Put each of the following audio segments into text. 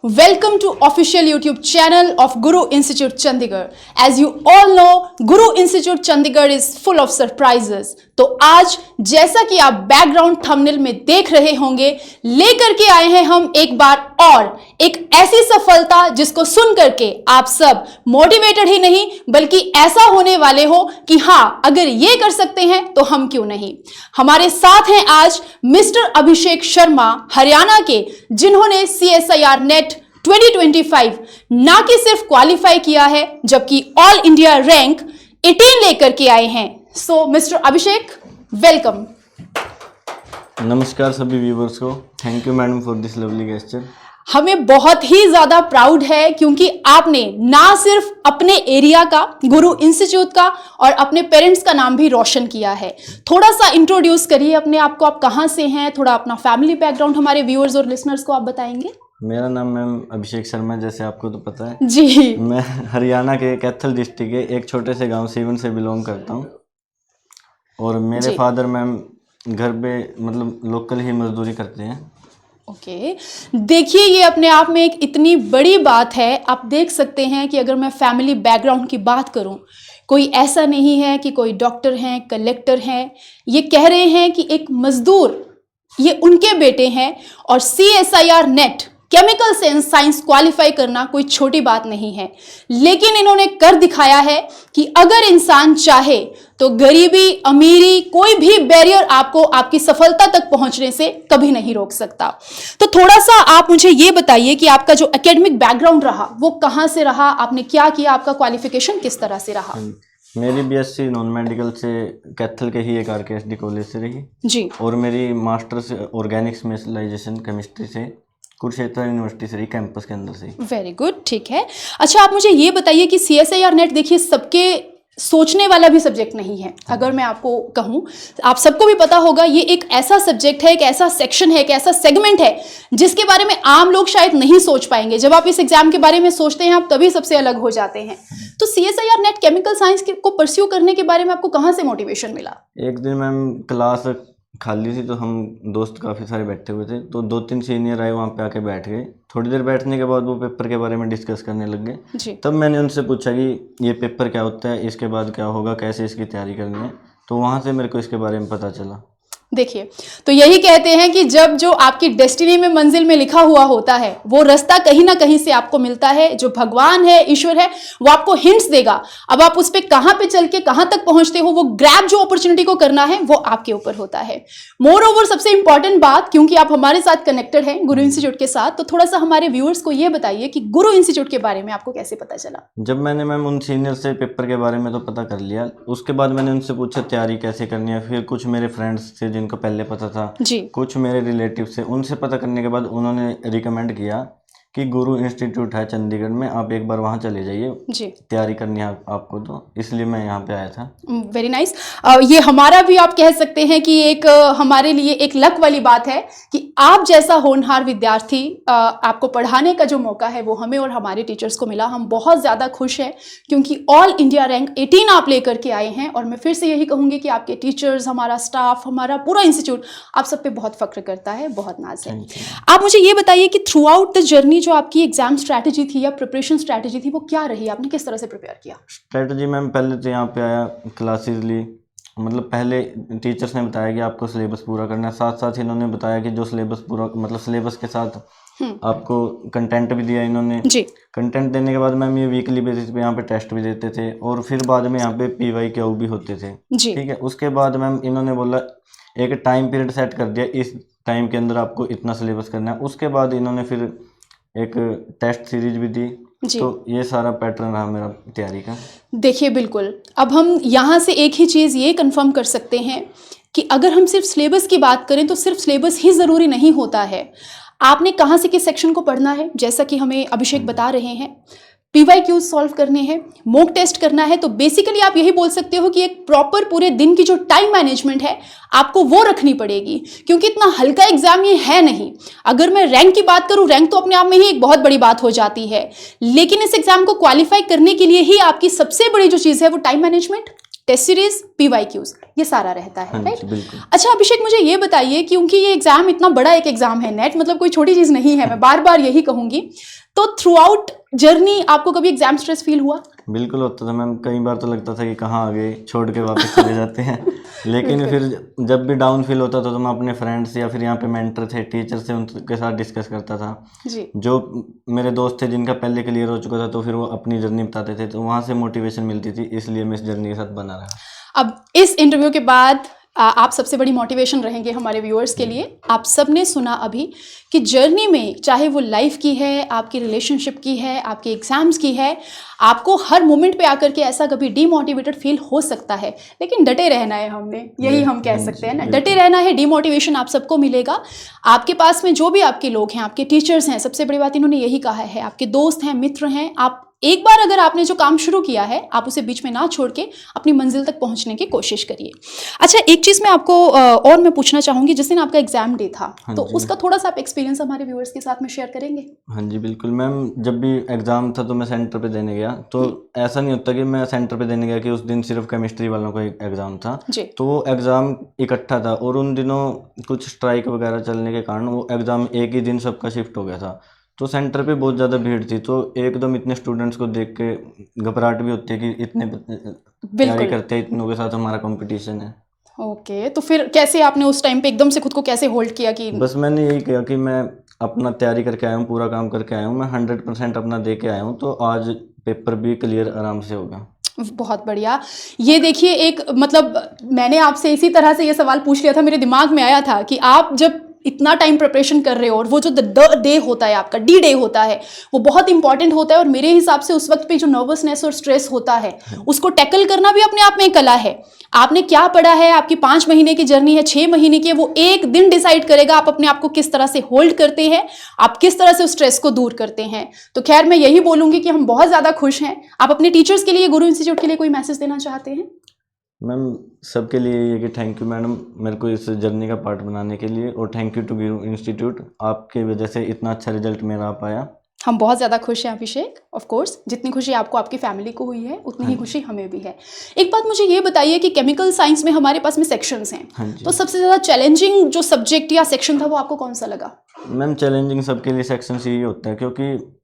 Welcome to official YouTube channel of Guru Institute Chandigarh. As you all know, Guru Institute Chandigarh is full of surprises. तो आज जैसा कि आप background thumbnail में देख रहे होंगे, लेकर के आए हैं हम एक बार और एक ऐसी सफलता जिसको सुन करके आप सब मोटिवेटेड ही नहीं बल्कि ऐसा होने वाले हो कि हाँ, अगर ये कर सकते हैं तो हम क्यों नहीं। हमारे साथ हैं आज मिस्टर अभिषेक शर्मा हरियाणा के, जिन्होंने CSIR नेट 2025 ना कि सिर्फ क्वालिफाई किया है जबकि ऑल इंडिया रैंक 18 लेकर के आए हैं। सो मिस्टर अभिषेक, वेलकम। नमस्कार सभी व्यूवर्स को। Thank you madam for this lovely gesture. हमें बहुत ही ज्यादा प्राउड है क्योंकि आपने ना सिर्फ अपने एरिया का, गुरु इंस्टीट्यूट का और अपने पेरेंट्स का नाम भी रोशन किया है। थोड़ा सा इंट्रोड्यूस करिए अपने आप को, आप कहाँ से हैं, थोड़ा अपना फैमिली बैकग्राउंड हमारे व्यूअर्स और लिसनर्स को आप बताएंगे। मेरा नाम मैम अभिषेक शर्मा, जैसे आपको तो पता है जी। मैं हरियाणा के कैथल डिस्ट्रिक्ट के एक छोटे से गांव सीवन से बिलोंग करता हूं और मेरे फादर मैम घर पे मतलब लोकल ही मजदूरी करते हैं। ओके, देखिए ये अपने आप में एक इतनी बड़ी बात है। आप देख सकते हैं कि अगर मैं फैमिली बैकग्राउंड की बात करूं, कोई ऐसा नहीं है कि कोई डॉक्टर हैं, कलेक्टर हैं, ये कह रहे हैं कि एक मजदूर ये उनके बेटे हैं और CSIR net chemical science qualify करना कोई छोटी बात नहीं है। लेकिन इन्होंने कर दिखाया है कि अगर इंसान चाहे तो गरीबी, अमीरी, कोई भी बैरियर आपको आपकी सफलता तक पहुंचने से कभी नहीं रोक सकता। तो थोड़ा सा आप मुझे ये बताइए कि आपका जो एकेडमिक बैकग्राउंड रहा वो कहाँ से रहा, आपने क्या किया, आपका क्वालिफिकेशन किस तरह से रहा। मेरी BSc नॉन मेडिकल से कैथल के ही एक RKSD कॉलेज से रही जी, और मेरी मास्टर्स ऑर्गेनिक स्पेशलाइजेशन केमिस्ट्री से कुरुक्षेत्र यूनिवर्सिटी से रही, कैंपस के अंदर से। वेरी गुड, ठीक है। अच्छा, आप मुझे ये बताइए कि CSIR नेट देखिए सबके सोचने वाला भी सब्जेक्ट नहीं है। अगर मैं आपको कहूँ, आप सबको भी पता होगा ये एक ऐसा सब्जेक्ट है, एक ऐसा सेक्शन है, एक ऐसा सेगमेंट है जिसके बारे में आम लोग शायद नहीं सोच पाएंगे। जब आप इस एग्जाम के बारे में सोचते हैं आप तभी सबसे अलग हो जाते हैं। तो CSIR नेट केमिकल साइंस को परस्यू करने के बारे में आपको कहाँ से मोटिवेशन मिला। एक दिन मैम क्लास खाली थी तो हम दोस्त काफ़ी सारे बैठे हुए थे, तो 2-3 सीनियर आए, वहाँ पे आके बैठ गए। थोड़ी देर बैठने के बाद वो पेपर के बारे में डिस्कस करने लग गए। तब मैंने उनसे पूछा कि ये पेपर क्या होता है, इसके बाद क्या होगा, कैसे इसकी तैयारी करनी है। तो वहाँ से मेरे को इसके बारे में पता चला। देखिए, तो यही कहते हैं कि जब जो आपकी डेस्टिनी में, मंजिल में लिखा हुआ होता है, वो रास्ता कहीं ना कहीं से आपको मिलता है। जो भगवान है, ईश्वर है, वो आपको हिंट्स देगा। अब आप उस पे कहां पे चल के कहां तक पहुंचते हो, वो ग्रैब जो अपॉर्चुनिटी को करना है वो आपके ऊपर होता है। मोर ओवर सबसे इंपॉर्टेंट बात, क्योंकि आप हमारे साथ कनेक्टेड हैं गुरु इंस्टीट्यूट के साथ, तो थोड़ा सा हमारे व्यूअर्स को ये बताइए कि गुरु इंस्टीट्यूट के बारे में आपको कैसे पता चला। जब मैंने मैम उन सीनियर से पेपर के बारे में तो पता कर लिया, उसके बाद मैंने उनसे पूछा तैयारी कैसे करनी है। फिर कुछ मेरे फ्रेंड्स थे जिनको पहले पता था जी, कुछ मेरे रिलेटिव से, उनसे पता करने के बाद उन्होंने रिकमेंड किया कि गुरु इंस्टीट्यूट है चंडीगढ़ में, आप एक बार वहाँ चले जाइए, जी तैयारी करनी है आपको। तो इसलिए मैं यहाँ पे आया था। Very nice. ये हमारा भी आप कह सकते हैं कि एक हमारे लिए एक लक वाली बात है कि आप जैसा होनहार विद्यार्थी, आपको पढ़ाने का जो मौका है वो हमें और हमारे टीचर्स को मिला। हम बहुत ज़्यादा खुश हैं क्योंकि ऑल इंडिया रैंक 18 आप लेकर के आए हैं। और मैं फिर से यही कहूँगी कि आपके टीचर्स, हमारा स्टाफ, हमारा पूरा इंस्टीट्यूट आप सब पे बहुत फख्र करता है, बहुत नाज है। आप मुझे ये बताइए कि थ्रू आउट द जर्नी जो आपकी एग्जाम स्ट्रैटेजी थी या प्रिपरेशन स्ट्रैटेजी थी वो क्या रही, आपने किस तरह से प्रिपेयर किया। स्ट्रैटेजी मैम, पहले तो यहाँ पे आया, क्लासेस ली, मतलब पहले टीचर्स ने बताया कि आपको सिलेबस पूरा करना है। साथ साथ इन्होंने बताया कि जो सिलेबस पूरा, मतलब सिलेबस के साथ आपको कंटेंट भी दिया इन्होंने जी। कंटेंट देने के बाद मैम ये वीकली बेसिस पे यहाँ पे टेस्ट भी देते थे और फिर बाद में यहाँ पे PYQ भी होते थे, ठीक है। उसके बाद मैम इन्होंने बोला एक टाइम पीरियड सेट कर दिया, इस टाइम के अंदर आपको इतना सिलेबस करना है। उसके बाद इन्होंने फिर एक टेस्ट सीरीज भी दी। तो ये सारा पैटर्न रहा मेरा तैयारी का। देखिए, बिल्कुल, अब हम यहाँ से एक ही चीज़ ये कंफर्म कर सकते हैं कि अगर हम सिर्फ सिलेबस की बात करें तो सिर्फ सिलेबस ही ज़रूरी नहीं होता है। आपने कहाँ से किस सेक्शन को पढ़ना है, जैसा कि हमें अभिषेक बता रहे हैं, PYQ सॉल्व करने हैं, मॉक टेस्ट करना है। तो बेसिकली आप यही बोल सकते हो कि एक प्रॉपर पूरे दिन की जो टाइम मैनेजमेंट है आपको वो रखनी पड़ेगी, क्योंकि इतना हल्का एग्जाम ये है नहीं। अगर मैं रैंक की बात करूं, रैंक तो अपने आप में ही एक बहुत बड़ी बात हो जाती है, लेकिन इस एग्जाम को क्वालिफाई करने के लिए ही आपकी सबसे बड़ी जो चीज़ है वो time management test series, PYQs, ये सारा रहता है, हाँ राइट? जी बिल्कुल। अच्छा अभिषेक, मुझे ये बताइए, क्योंकि ये एग्जाम इतना बड़ा एक एग्जाम है, नेट मतलब कोई छोटी चीज नहीं है, मैं बार बार यही कहूंगी, तो थ्रू आउट जर्नी आपको कभी एग्जाम स्ट्रेस फील हुआ? बिल्कुल होता था मैम, कई बार तो लगता था कि कहाँ आ गए, छोड़ के वापस चले जाते हैं। लेकिन फिर जब भी डाउन फील होता था तो मैं अपने फ्रेंड्स या फिर यहाँ पे मेंटर थे, टीचर थे, उनके साथ डिस्कस करता था। जी। जो मेरे दोस्त थे जिनका पहले क्लियर हो चुका था तो फिर वो अपनी जर्नी बताते थे, तो वहाँ से मोटिवेशन मिलती थी, इसलिए मैं इस जर्नी के साथ बना रहा। अब इस इंटरव्यू के बाद आप सबसे बड़ी मोटिवेशन रहेंगे हमारे व्यूअर्स के लिए। आप सबने सुना अभी कि जर्नी में, चाहे वो लाइफ की है, आपकी रिलेशनशिप की है, आपके एग्जाम्स की है, आपको हर मोमेंट पे आकर के ऐसा कभी डीमोटिवेटेड फील हो सकता है, लेकिन डटे रहना है, हमने यही हम कह सकते हैं ना, डटे रहना है। डीमोटिवेशन आप सबको मिलेगा। आपके पास में जो भी आपके लोग हैं, आपके टीचर्स हैं, सबसे बड़ी बात इन्होंने यही कहा है, आपके दोस्त हैं, मित्र हैं, आप एक बार अगर आपने जो काम शुरू किया है, आप उसे बीच में ना छोड़ के अपनी मंजिल तक पहुंचने की कोशिश करिए। अच्छा, एक चीज़ मैं आपको और मैं पूछना चाहूँगी, जिस दिन आपका एग्जाम डे था, तो उसका थोड़ा सा आप एक्सपीरियंस हमारे व्यूअर्स के साथ में शेयर करेंगे? हाँ जी बिल्कुल मैम, जब भी एग्ज़ाम था तो मैं सेंटर पे देने गया, तो ऐसा नहीं होता कि मैं सेंटर पे देने गया कि उस दिन सिर्फ केमिस्ट्री वालों का एग्ज़ाम था, जी। तो वो एग्ज़ाम इकट्ठा था और उन दिनों कुछ स्ट्राइक वगैरह चलने के कारण वो एग्ज़ाम एक ही दिन सबका शिफ्ट हो गया था। तो सेंटर पे बहुत ज़्यादा भीड़ थी, तो एकदम इतने स्टूडेंट्स को देख के घबराहट भी होती है कि इतने तैयारी करते हैं, इतनों के साथ हमारा कंपटीशन है। ओके, तो फिर कैसे आपने उस टाइम पे एकदम से खुद को कैसे होल्ड किया कि? बस मैंने यही किया कि मैं अपना तैयारी करके आया हूँ, पूरा काम करके आया हूँ, मैं 100% अपना दे के आया हूँ, तो आज पेपर भी क्लियर आराम से होगा। बहुत बढ़िया। ये देखिए, एक मतलब मैंने आपसे इसी तरह से ये सवाल पूछ लिया था, मेरे दिमाग में आया था कि आप जब इतना टाइम प्रिपरेशन कर रहे हो और वो जो द डे होता है, आपका डी डे होता है, वो बहुत इंपॉर्टेंट होता है, और मेरे हिसाब से उस वक्त पे जो नर्वसनेस और स्ट्रेस होता है, उसको टैकल करना भी अपने आप में एक कला है। आपने क्या पढ़ा है, आपकी 5 महीने की जर्नी है, 6 महीने की है, वो एक दिन डिसाइड करेगा आप अपने आप को किस तरह से होल्ड करते हैं, आप किस तरह से उस स्ट्रेस को दूर करते हैं। तो खैर, मैं यही बोलूंगी कि हम बहुत ज़्यादा खुश हैं। आप अपने टीचर्स के लिए, गुरु इंस्टीट्यूट के लिए कोई मैसेज देना चाहते हैं? मैम सबके लिए ये कि थैंक यू मैडम, मेरे को इस जर्नी का पार्ट बनाने के लिए, और thank you to Guru institute, आपके वजह से इतना अच्छा रिजल्ट मेरा आ पाया। हम बहुत ज़्यादा खुश हैं अभिषेक। ऑफ कोर्स, जितनी खुशी आपको आपकी फैमिली को हुई है, उतनी ही खुशी हमें भी है। एक बात मुझे ये बताइए कि केमिकल साइंस में हमारे पास में सेक्शंस हैं, तो सबसे ज़्यादा चैलेंजिंग जो सब्जेक्ट या सेक्शन था वो आपको कौन सा लगा? मैम चैलेंजिंग सबके लिए सेक्शन सी ही होता है, क्योंकि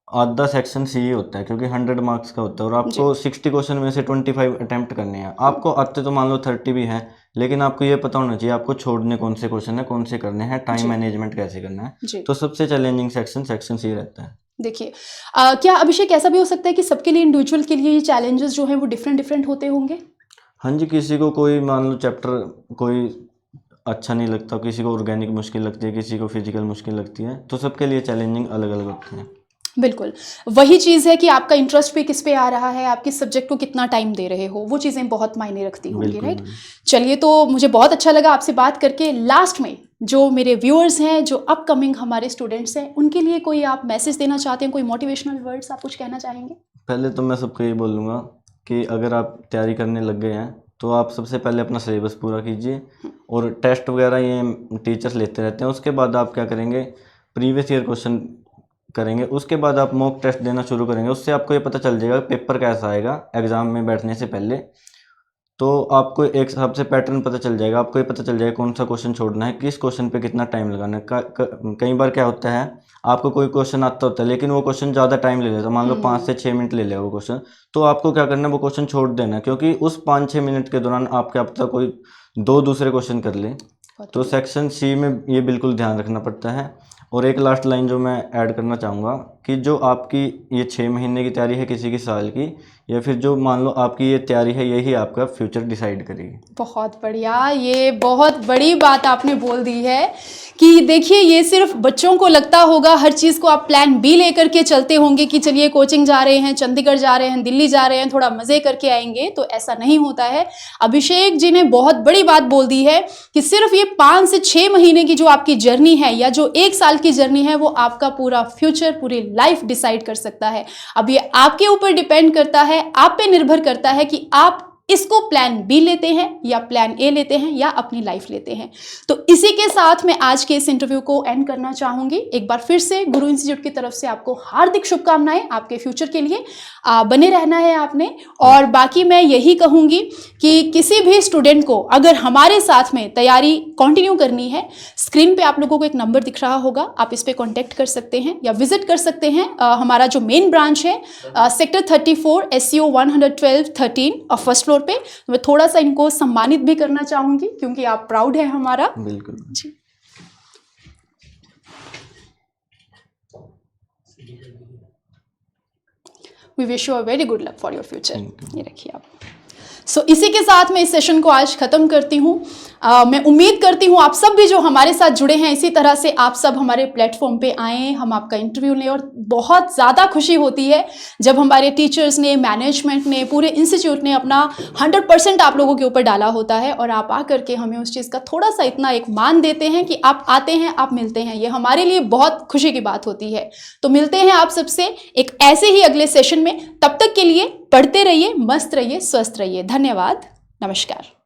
आधा सेक्शन सी ही होता है, क्योंकि 100 मार्क्स का होता है और आपको 60 क्वेश्चन में से 25 अटेम्प्ट करने हैं। आपको आते तो मान लो 30 भी हैं, लेकिन आपको ये पता होना चाहिए आपको छोड़ने कौन से क्वेश्चन है, कौन से करने हैं, टाइम मैनेजमेंट कैसे करना है। तो सबसे चैलेंजिंग सेक्शन सी रहता है। देखिए, क्या अभिषेक ऐसा भी हो सकता है कि सबके लिए, इंडिविजुअल के लिए ये चैलेंजेस जो हैं वो डिफरेंट होते होंगे? हाँ जी, किसी को कोई मान लो चैप्टर कोई अच्छा नहीं लगता, किसी को ऑर्गेनिक मुश्किल लगती है, किसी को फिजिकल मुश्किल लगती है, तो सबके लिए चैलेंजिंग अलग अलग होते हैं। बिल्कुल, वही चीज़ है कि आपका इंटरेस्ट पे किस पे आ रहा है, आप किस सब्जेक्ट को कितना टाइम दे रहे हो, वो चीज़ें बहुत मायने रखती होंगी, राइट? चलिए, तो मुझे बहुत अच्छा लगा आपसे बात करके। लास्ट में जो मेरे व्यूअर्स हैं, जो अपकमिंग हमारे स्टूडेंट्स हैं, उनके लिए कोई आप मैसेज देना चाहते हैं, कोई मोटिवेशनल वर्ड्स आप कुछ कहना चाहेंगे? पहले तो मैं सबको ये बोलूँगा कि अगर आप तैयारी करने लग गए हैं तो आप सबसे पहले अपना सिलेबस पूरा कीजिए, और टेस्ट वगैरह ये टीचर्स लेते रहते हैं। उसके बाद आप क्या करेंगे, प्रीवियस ईयर क्वेश्चन करेंगे, उसके बाद आप मॉक टेस्ट देना शुरू करेंगे। उससे आपको ये पता चल जाएगा पेपर कैसा आएगा एग्ज़ाम में बैठने से पहले। तो आपको एक हिसाब से पैटर्न पता चल जाएगा, आपको ये पता चल जाएगा कौन सा क्वेश्चन छोड़ना है, किस क्वेश्चन पे कितना टाइम लगाना है। कई बार क्या होता है, आपको कोई क्वेश्चन आता होता है लेकिन वो क्वेश्चन ज़्यादा टाइम ले लेता है, मान लो 5 से 6 मिनट ले लेगा वो क्वेश्चन, तो आपको क्या करना है, वो क्वेश्चन छोड़ देना है, क्योंकि उस 5-6 मिनट के दौरान आप क्या पता कोई 2 दूसरे क्वेश्चन कर ले। तो सेक्शन सी में ये बिल्कुल ध्यान रखना पड़ता है। और एक लास्ट लाइन जो मैं ऐड करना चाहूँगा कि जो आपकी ये 6 महीने की तैयारी है किसी की साल की, या फिर जो मान लो आपकी ये तैयारी है, यही आपका फ्यूचर डिसाइड करेगी। बहुत बढ़िया, ये बहुत बड़ी बात आपने बोल दी है कि देखिए, ये सिर्फ बच्चों को लगता होगा, हर चीज़ को आप प्लान बी लेकर के चलते होंगे कि चलिए कोचिंग जा रहे हैं, चंडीगढ़ जा रहे हैं, दिल्ली जा रहे हैं, थोड़ा मज़े करके आएंगे, तो ऐसा नहीं होता है। अभिषेक जी ने बहुत बड़ी बात बोल दी है कि सिर्फ ये 5 से 6 महीने की जो आपकी जर्नी है, या जो 1 साल की जर्नी है, वो आपका पूरा फ्यूचर, पूरी लाइफ डिसाइड कर सकता है। अब ये आपके ऊपर डिपेंड करता है, आप पे निर्भर करता है कि आप इसको प्लान बी लेते हैं या प्लान ए लेते हैं या अपनी लाइफ लेते हैं। तो इसी के साथ मैं आज के इस इंटरव्यू को एंड करना चाहूंगी। एक बार फिर से गुरु इंस्टीट्यूट की तरफ से आपको हार्दिक शुभकामनाएं आपके फ्यूचर के लिए। बने रहना है आपने। और बाकी मैं यही कहूंगी कि किसी भी स्टूडेंट को अगर हमारे साथ में तैयारी कंटिन्यू करनी है, स्क्रीन पे आप लोगों को एक नंबर दिख रहा होगा, आप इस पे कांटेक्ट कर सकते हैं या विजिट कर सकते हैं हमारा जो मेन ब्रांच है सेक्टर 34 SCO 112-13 फर्स्ट फ्लोर पे। मैं थोड़ा सा इनको सम्मानित भी करना चाहूंगी क्योंकि आप प्राउड है हमारा। बिल्कुल जी। We wish you a very good luck for your future। ये रखिए आप। सो इसी के साथ मैं इस सेशन को आज खत्म करती हूँ। मैं उम्मीद करती हूँ आप सब भी जो हमारे साथ जुड़े हैं इसी तरह से आप सब हमारे प्लेटफॉर्म पे आएँ, हम आपका इंटरव्यू लें। और बहुत ज़्यादा खुशी होती है जब हमारे टीचर्स ने, मैनेजमेंट ने, पूरे इंस्टीट्यूट ने अपना 100% आप लोगों के ऊपर डाला होता है और आप आकर के हमें उस चीज़ का थोड़ा सा इतना एक मान देते हैं कि आप आते हैं, आप मिलते हैं। ये हमारे लिए बहुत खुशी की बात होती है। तो मिलते हैं आप सबसे एक ऐसे ही अगले सेशन में। तब तक के लिए पढ़ते रहिए, मस्त रहिए, स्वस्थ रहिए। धन्यवाद, नमस्कार।